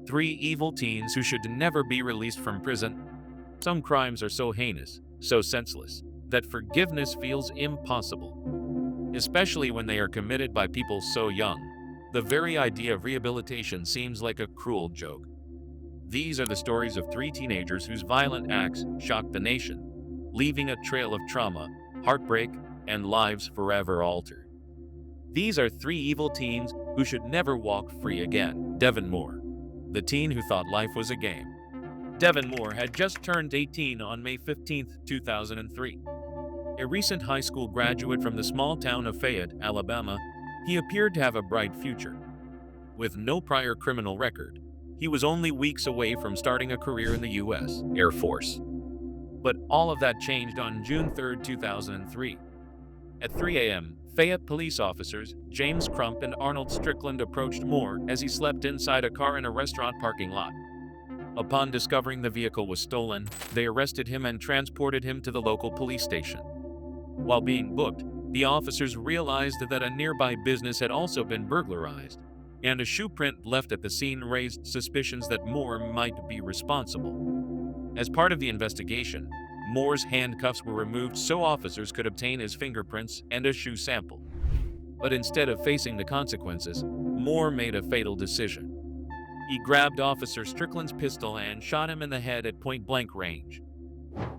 Three evil teens who should never be released from prison. Some crimes are so heinous, so senseless, that forgiveness feels impossible, especially when they are committed by people so young. The very idea of rehabilitation seems like a cruel joke. These are the stories of three teenagers whose violent acts shocked the nation, leaving a trail of trauma, heartbreak, and lives forever altered. These are three evil teens who should never walk free again. Devin Moore, the teen who thought life was a game. Devin Moore had just turned 18 on May 15, 2003. A recent high school graduate from the small town of Fayette, Alabama, he appeared to have a bright future. With no prior criminal record, he was only weeks away from starting a career in the U.S. Air Force. But all of that changed on June 3, 2003. At 3 a.m., Fayette police officers James Crump and Arnold Strickland approached Moore as he slept inside a car in a restaurant parking lot. Upon discovering the vehicle was stolen, they arrested him and transported him to the local police station. While being booked, the officers realized that a nearby business had also been burglarized, and a shoe print left at the scene raised suspicions that Moore might be responsible. As part of the investigation, Moore's handcuffs were removed so officers could obtain his fingerprints and a shoe sample. But instead of facing the consequences, Moore made a fatal decision. He grabbed Officer Strickland's pistol and shot him in the head at point-blank range.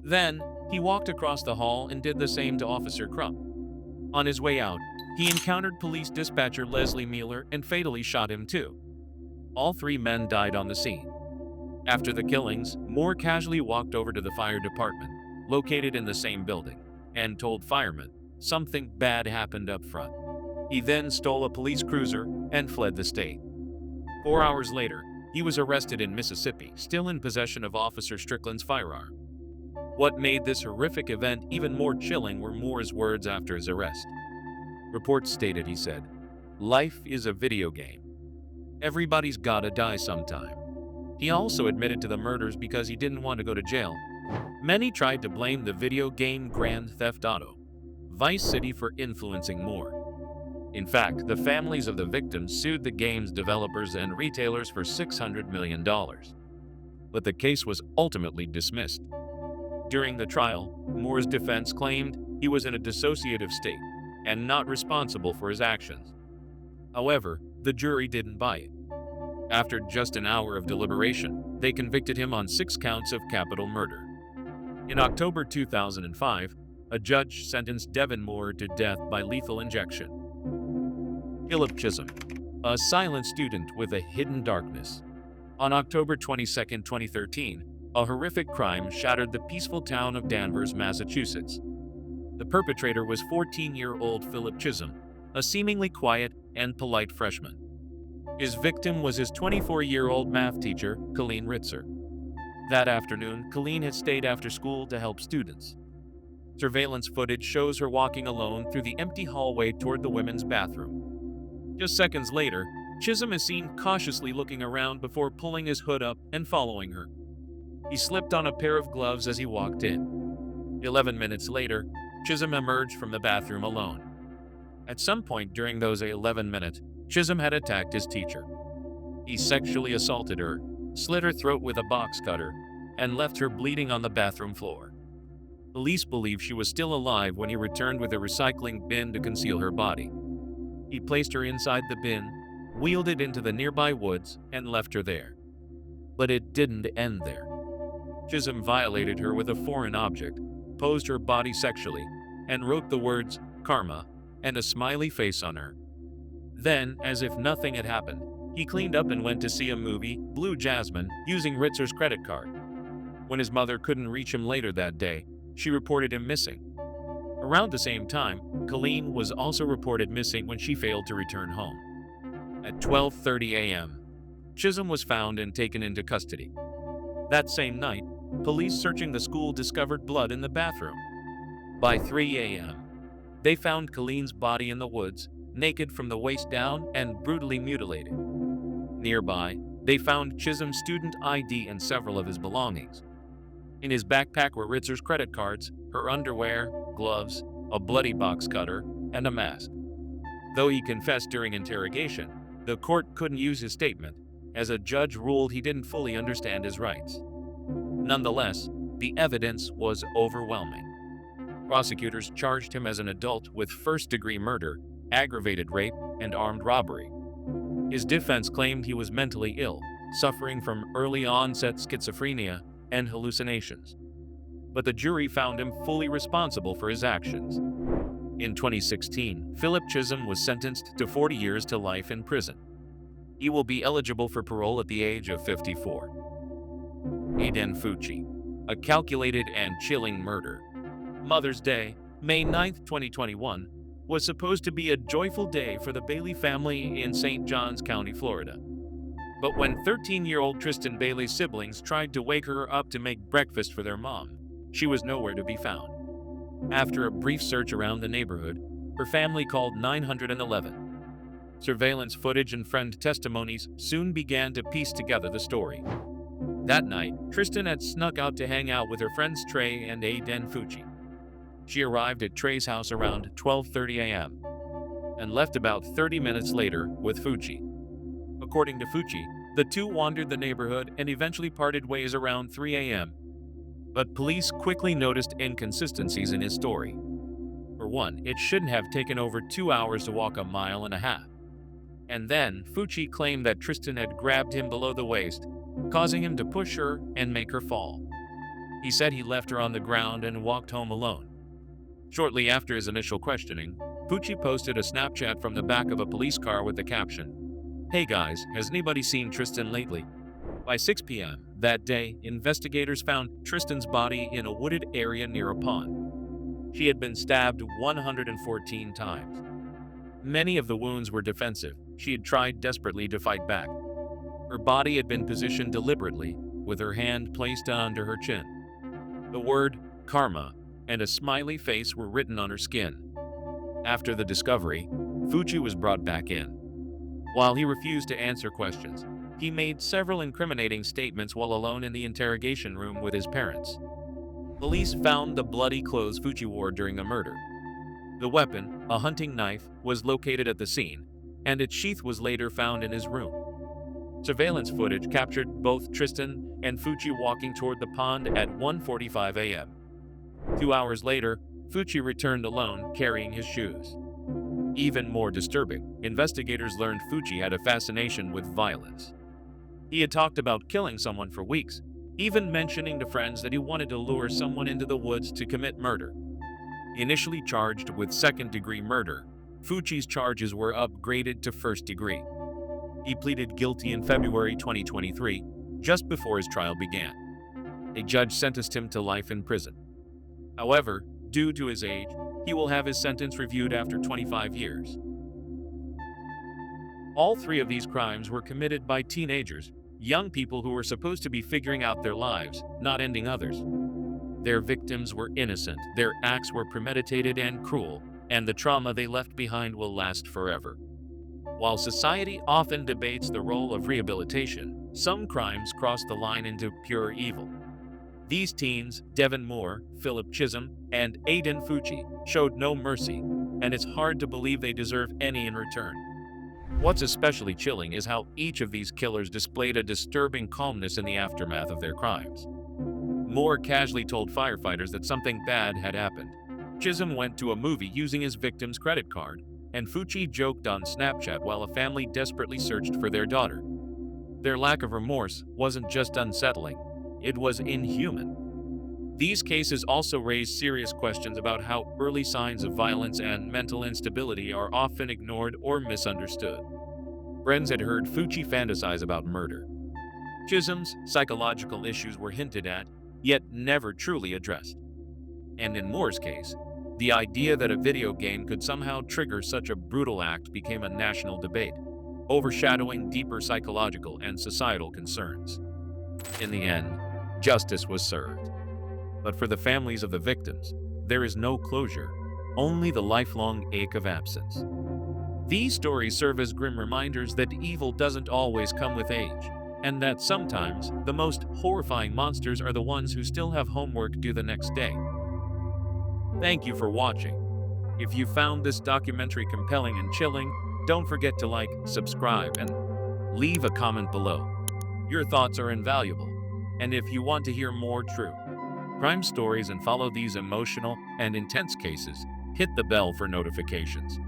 Then, he walked across the hall and did the same to Officer Crump. On his way out, he encountered police dispatcher Leslie Mueller and fatally shot him too. All three men died on the scene. After the killings, Moore casually walked over to the fire department, located in the same building, and told firemen something bad happened up front. He then stole a police cruiser and fled the state. 4 hours later, he was arrested in Mississippi, still in possession of Officer Strickland's firearm. What made this horrific event even more chilling were Moore's words after his arrest. Reports stated he said, "Life is a video game. Everybody's gotta die sometime." He also admitted to the murders because he didn't want to go to jail. Many tried to blame the video game Grand Theft Auto, Vice City for influencing Moore. In fact, the families of the victims sued the game's developers and retailers for $600 million. But the case was ultimately dismissed. During the trial, Moore's defense claimed he was in a dissociative state and not responsible for his actions. However, the jury didn't buy it. After just an hour of deliberation, they convicted him on 6 counts of capital murder. In October 2005, a judge sentenced Devin Moore to death by lethal injection. Philip Chisholm, a silent student with a hidden darkness. On October 22, 2013, a horrific crime shattered the peaceful town of Danvers, Massachusetts. The perpetrator was 14-year-old Philip Chisholm, a seemingly quiet and polite freshman. His victim was his 24-year-old math teacher, Colleen Ritzer. That afternoon, Colleen had stayed after school to help students. Surveillance footage shows her walking alone through the empty hallway toward the women's bathroom. Just seconds later, Chisholm is seen cautiously looking around before pulling his hood up and following her. He slipped on a pair of gloves as he walked in. 11 minutes later, Chisholm emerged from the bathroom alone. At some point during those 11 minutes, Chisholm had attacked his teacher. He sexually assaulted her, slit her throat with a box cutter, and left her bleeding on the bathroom floor. Police believe she was still alive when he returned with a recycling bin to conceal her body. He placed her inside the bin, wheeled it into the nearby woods, and left her there. But it didn't end there. Chisholm violated her with a foreign object, posed her body sexually, and wrote the words, "Karma," and a smiley face on her. Then, as if nothing had happened, he cleaned up and went to see a movie, Blue Jasmine, using Ritzer's credit card. When his mother couldn't reach him later that day, she reported him missing. Around the same time, Colleen was also reported missing when she failed to return home. At 12:30 a.m., Chisholm was found and taken into custody. That same night, police searching the school discovered blood in the bathroom. By 3 a.m., they found Colleen's body in the woods, naked from the waist down and brutally mutilated. Nearby, they found Chisholm's student ID and several of his belongings. In his backpack were Ritzer's credit cards, her underwear, gloves, a bloody box cutter, and a mask. Though he confessed during interrogation, the court couldn't use his statement, as a judge ruled he didn't fully understand his rights. Nonetheless, the evidence was overwhelming. Prosecutors charged him as an adult with first-degree murder, aggravated rape, and armed robbery. His defense claimed he was mentally ill, suffering from early-onset schizophrenia and hallucinations. But the jury found him fully responsible for his actions. In 2016, Philip Chisholm was sentenced to 40 years to life in prison. He will be eligible for parole at the age of 54. Aiden Fucci, a calculated and chilling murder. Mother's Day, May 9, 2021, was supposed to be a joyful day for the Bailey family in St. Johns County, Florida. But when 13-year-old Tristan Bailey's siblings tried to wake her up to make breakfast for their mom, she was nowhere to be found. After a brief search around the neighborhood, her family called 911. Surveillance footage and friend testimonies soon began to piece together the story. That night, Tristan had snuck out to hang out with her friends Trey and Aiden Fucci. She arrived at Trey's house around 12:30 a.m. and left about 30 minutes later with Fucci. According to Fucci, the two wandered the neighborhood and eventually parted ways around 3 a.m. But police quickly noticed inconsistencies in his story. For one, it shouldn't have taken over 2 hours to walk 1.5 miles. And then, Fucci claimed that Tristan had grabbed him below the waist, causing him to push her and make her fall. He said he left her on the ground and walked home alone. Shortly after his initial questioning, Fucci posted a Snapchat from the back of a police car with the caption, "Hey guys, has anybody seen Tristan lately?" By 6 p.m. that day, investigators found Tristan's body in a wooded area near a pond. She had been stabbed 114 times. Many of the wounds were defensive. She had tried desperately to fight back. Her body had been positioned deliberately, with her hand placed under her chin. The word karma and a smiley face were written on her skin. After the discovery, Fucci was brought back in. While he refused to answer questions, he made several incriminating statements while alone in the interrogation room with his parents. Police found the bloody clothes Fucci wore during the murder. The weapon, a hunting knife, was located at the scene, and its sheath was later found in his room. Surveillance footage captured both Tristan and Fucci walking toward the pond at 1:45 a.m. 2 hours later, Fucci returned alone, carrying his shoes. Even more disturbing, investigators learned Fucci had a fascination with violence. He had talked about killing someone for weeks, even mentioning to friends that he wanted to lure someone into the woods to commit murder. Initially charged with second-degree murder, Fucci's charges were upgraded to first degree. He pleaded guilty in February 2023, just before his trial began. A judge sentenced him to life in prison. However, due to his age, he will have his sentence reviewed after 25 years. All three of these crimes were committed by teenagers, young people who were supposed to be figuring out their lives, not ending others. Their victims were innocent, their acts were premeditated and cruel, and the trauma they left behind will last forever. While society often debates the role of rehabilitation, some crimes cross the line into pure evil. These teens, Devin Moore, Philip Chisholm, and Aiden Fucci, showed no mercy, and it's hard to believe they deserve any in return. What's especially chilling is how each of these killers displayed a disturbing calmness in the aftermath of their crimes. Moore casually told firefighters that something bad had happened. Chisholm went to a movie using his victim's credit card, and Fucci joked on Snapchat while a family desperately searched for their daughter. Their lack of remorse wasn't just unsettling, it was inhuman. These cases also raise serious questions about how early signs of violence and mental instability are often ignored or misunderstood. Friends had heard Fucci fantasize about murder. Chisholm's psychological issues were hinted at, yet never truly addressed. And in Moore's case, the idea that a video game could somehow trigger such a brutal act became a national debate, overshadowing deeper psychological and societal concerns. In the end, justice was served. But for the families of the victims, there is no closure, only the lifelong ache of absence. These stories serve as grim reminders that evil doesn't always come with age, and that sometimes the most horrifying monsters are the ones who still have homework due the next day. Thank you for watching. If you found this documentary compelling and chilling, don't forget to like, subscribe, and Leave a comment below. Your thoughts are invaluable. And if you want to hear more true crime stories and follow these emotional and intense cases, hit the bell for notifications.